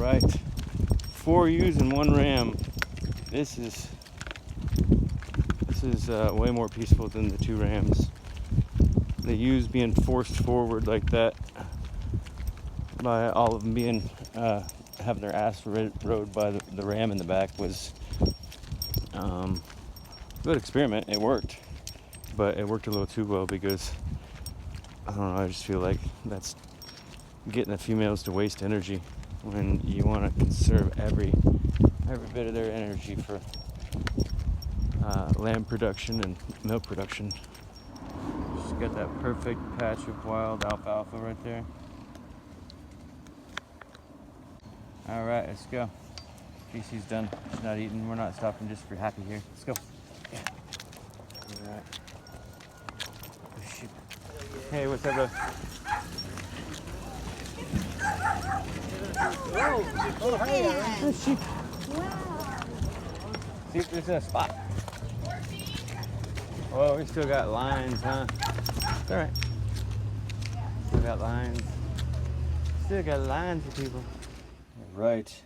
right, 4 ewes and 1 ram. This is way more peaceful than the 2 rams. The ewes being forced forward like that by all of them being having their ass rode by the ram in the back was a good experiment. It worked, but it worked a little too well because I don't know. I just feel like that's getting the females to waste energy when you want to conserve every bit of their energy for lamb production and milk production. Just got that perfect patch of wild alfalfa right there. All right, let's go. Casey's done. She's not eating. We're not stopping just for happy here. Let's go. Yeah. All right. Oh, shoot. Hey, what's up, bro? Oh, hey. Oh, sheep. Wow. See if there's a spot. Oh, we still got lines, huh? It's all right. Still got lines. Still got lines for people. All right.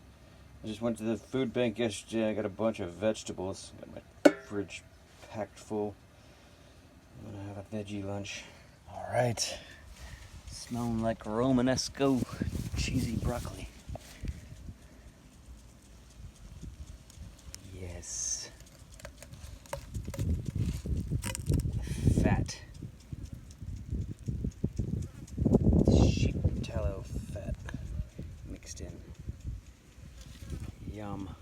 I just went to the food bank yesterday. I got a bunch of vegetables. Got my fridge packed full. I'm gonna have a veggie lunch. All right. Smelling like Romanesco cheesy broccoli. Yes. Fat. Sheep tallow fat mixed in. Yum.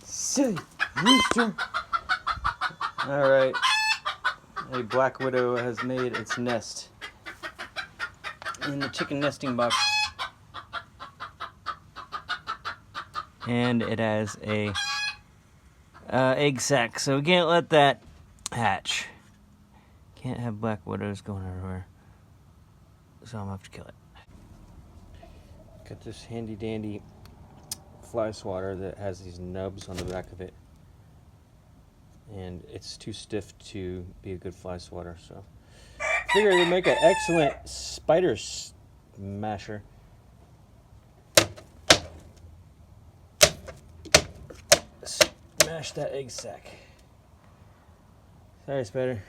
Silly rooster. All right. A black widow has made its nest in the chicken nesting box. And it has a egg sac, so we can't let that hatch. Can't have black widows going everywhere. So I'm gonna have to kill it. Got this handy dandy fly swatter that has these nubs on the back of it. And it's too stiff to be a good fly swatter, so I figured it would make an excellent spider smasher. Smash that egg sac. Sorry, spider.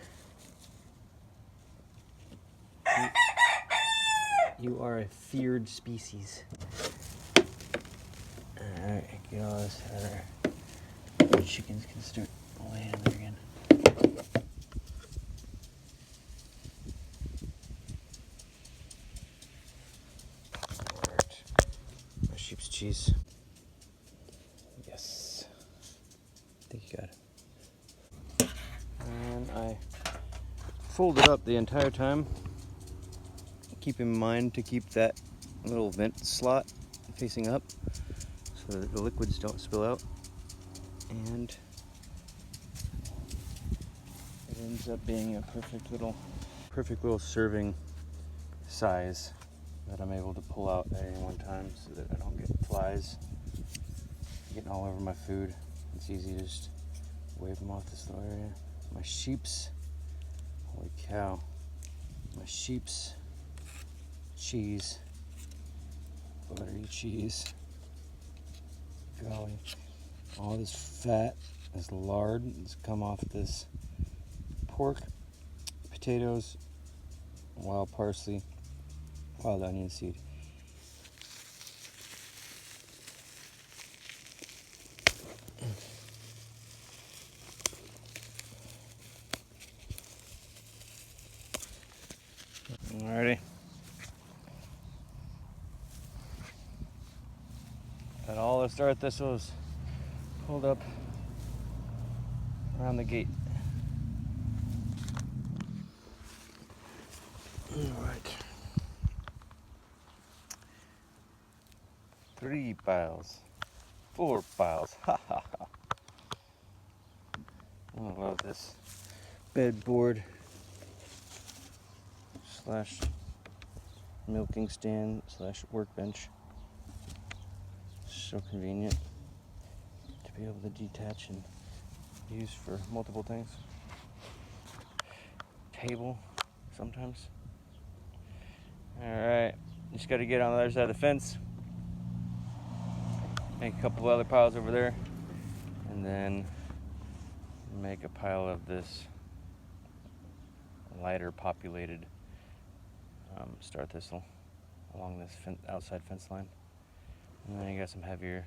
You are a feared species. Alright, get all this out of there. The chickens can start laying in there again. Alright. My sheep's cheese. Yes. I think you got it. And I fold it up the entire time. Keep in mind to keep that little vent slot facing up so that the liquids don't spill out. And it ends up being a perfect little serving size that I'm able to pull out at any one time so that I don't get flies getting all over my food. It's easy to just wave them off this little area. My sheep's, holy cow, my sheep's cheese, buttery cheese. Golly, all this fat, this lard that's come off this pork, potatoes, wild parsley, wild onion seed. Alrighty. Got all the star thistles pulled up around the gate. Alright. 3 piles. 4 piles. Ha ha ha. I love this bedboard slash milking stand slash workbench. So convenient to be able to detach and use for multiple things. Table sometimes. Alright, just got to get on the other side of the fence. Make a couple other piles over there, and then make a pile of this lighter populated star thistle along this outside fence line. And then you got some heavier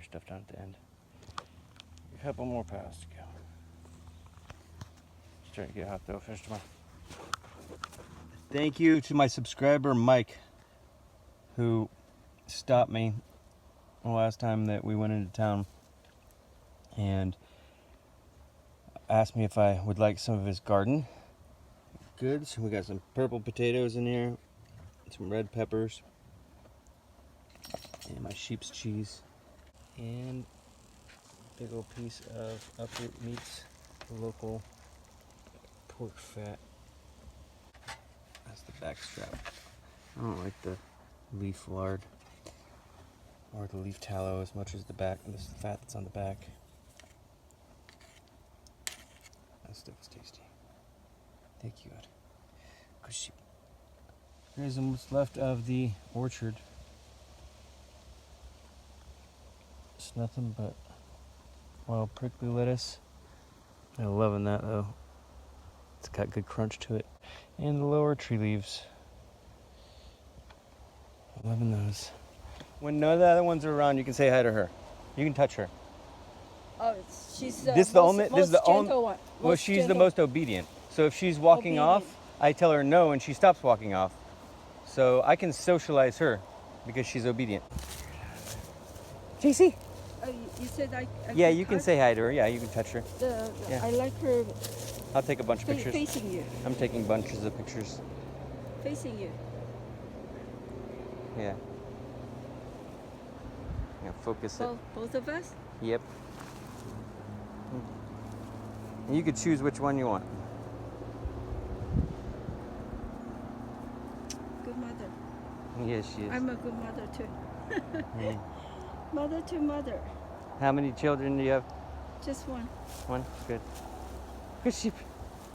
stuff down at the end. A couple more piles to go. Starting to get hot though. Finish tomorrow. Thank you to my subscriber Mike, who stopped me the last time that we went into town and asked me if I would like some of his garden goods. We got some purple potatoes in here, some red peppers, and my sheep's cheese, and a big old piece of Uproot Meats local pork fat. That's the back strap. I don't like the leaf lard or the leaf tallow as much as the back, this fat that's on the back. That stuff is tasty. Thank you, Ed. Good sheep. Here's what's left of the orchard. It's nothing but wild prickly lettuce. I'm loving that though. It's got good crunch to it. And the lower tree leaves. I'm loving those. When none of the other ones are around, you can say hi to her. You can touch her. Oh, she's This is the only. This is the only. one. Well, she's the most obedient. So if she's walking off, I tell her no, and she stops walking off. So I can socialize her because she's obedient. JC. You said I Yeah, you can say hi to her. Yeah, you can touch her. Yeah. I like her. I'll take a bunch of pictures. Facing you. I'm taking bunches of pictures. Facing you. Yeah. Yeah, focus it. Both of us? Yep. And you could choose which one you want. Good mother. Yes, she is. I'm a good mother too. Mm. Mother to mother. How many children do you have? Just one. One? Good. Good sheep.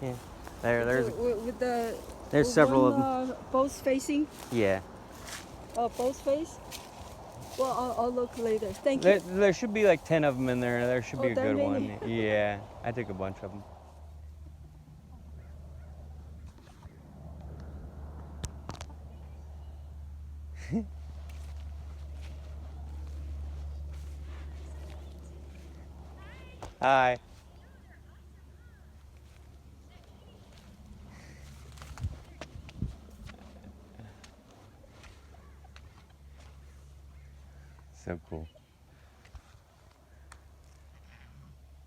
Yeah. There's with several one, of them. Both facing? Yeah. Both face? Well, I'll look later. Thank you. There should be like 10 of them in there. There should be a that good many? one. Yeah. I took a bunch of them. Hi. So cool.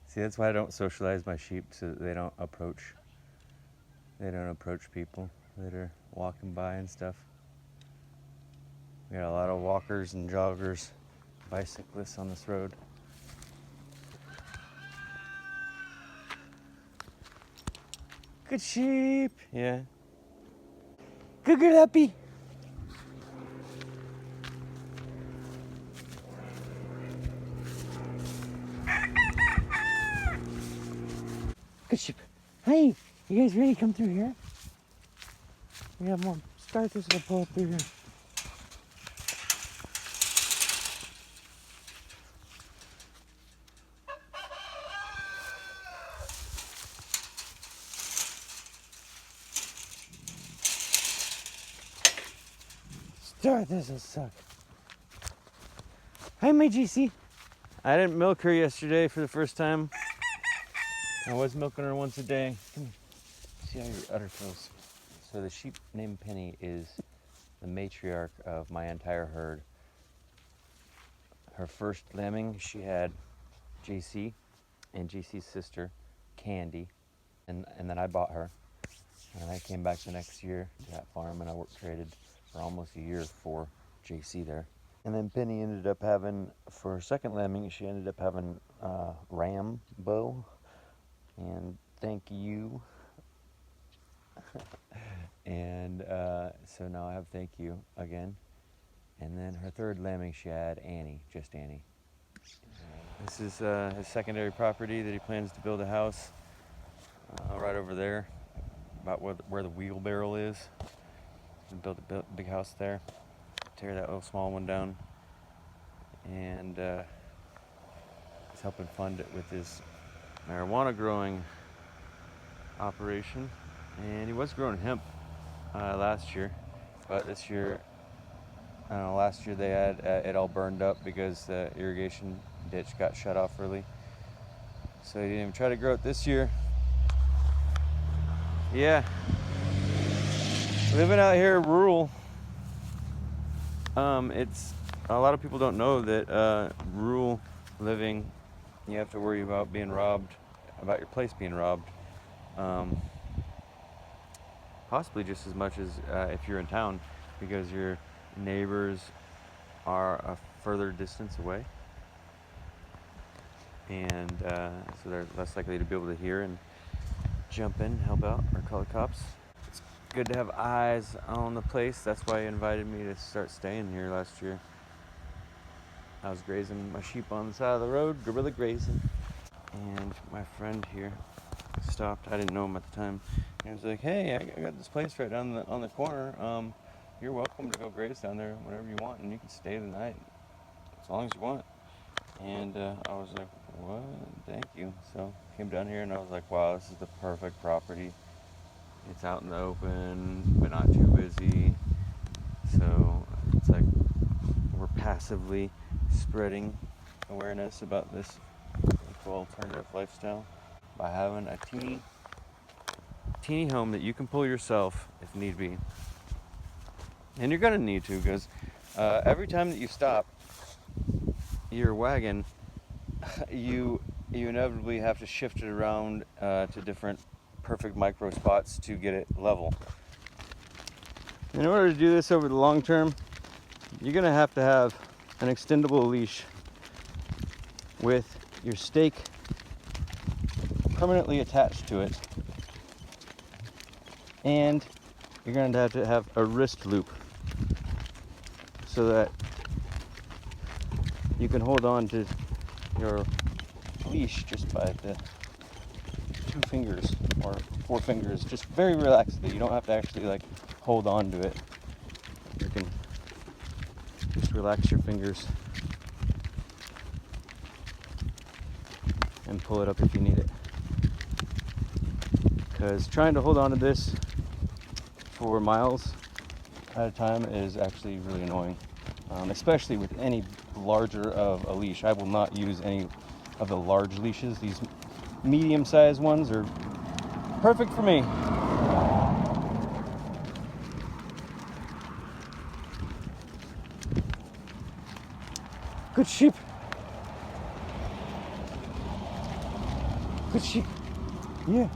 See, that's why I don't socialize my sheep, so that they don't approach people that are walking by and stuff. We got a lot of walkers and joggers, bicyclists on this road. Good sheep. Yeah. Good girl, happy. Good sheep. Hey, you guys ready to come through here? We have more. Start this to pull up through here. Start this will suck. Hi, my GC. I didn't milk her yesterday for the first time. I was milking her once a day. Come here. See how your udder feels. So the sheep named Penny is the matriarch of my entire herd. Her first lambing, she had JC and JC's sister, Candy, and then I bought her. And I came back the next year to that farm, and I traded for almost a year for JC there. And then Penny ended up having, for her second lambing, she ended up having Rambo. And thank you. And so now I have thank you again. And then her third lambing, she had Annie, just Annie. This is his secondary property that he plans to build a house right over there, about where the wheelbarrow is. And build a big house there. Tear that little small one down. and he's helping fund it with his marijuana growing operation. And he was growing hemp last year, but this year, I don't know, last year they had it all burned up because the irrigation ditch got shut off early. So he didn't even try to grow it this year. Yeah. Living out here rural, it's a lot of people don't know that rural living, you have to worry about being robbed, about your place being robbed. Possibly just as much as if you're in town, because your neighbors are a further distance away, and so they're less likely to be able to hear and jump in, help out, or call the cops. It's good to have eyes on the place. That's why he invited me to start staying here last year. I was grazing my sheep on the side of the road, gorilla grazing, and my friend here stopped. I didn't know him at the time. And he was like, "Hey, I got this place right down on the corner. You're welcome to go graze down there whenever you want, and you can stay the night as long as you want." And I was like, "What? Thank you." So came down here, and I was like, "Wow, this is the perfect property. It's out in the open, but not too busy." So it's like we're passively spreading awareness about this cool alternative lifestyle by having a teeny home that you can pull yourself if need be. And you're gonna need to, because every time that you stop your wagon, you inevitably have to shift it around to different perfect micro spots to get it level. In order to do this over the long term, you're gonna have to have an extendable leash with your stake permanently attached to it, and you're going to have a wrist loop so that you can hold on to your leash just by the 2 fingers or 4 fingers, just very relaxedly. You don't have to actually like hold on to it. You can just relax your fingers and pull it up if you need it. Because trying to hold on to this for miles at a time is actually really annoying, especially with any larger of a leash. I will not use any of the large leashes. These medium-sized ones are perfect for me. Good sheep. Good sheep. Yeah.